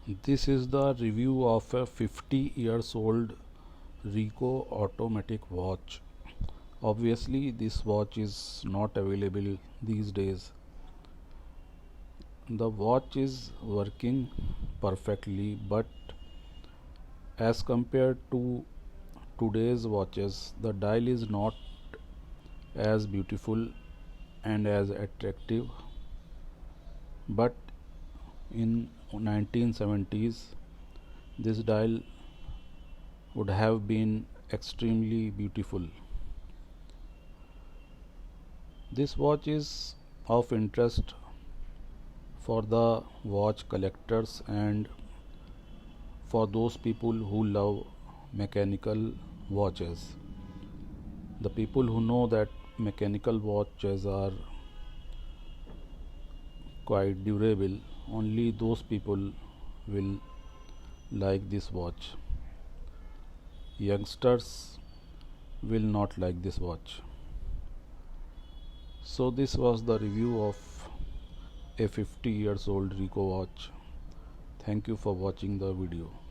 This is the review of a 50 years old Ricoh automatic watch. Obviously, this watch is not available these days. The watch is working perfectly, but as compared to today's watches, the dial is not as beautiful and as attractive. But in 1970s, this dial would have been extremely beautiful. This watch is of interest for the watch collectors and for those people who love mechanical watches. The people who know that mechanical watches are quite durable, only those people will like this watch. Youngsters will not like this watch. So this was the review of a 50 years old Ricoh watch. Thank you for watching the video.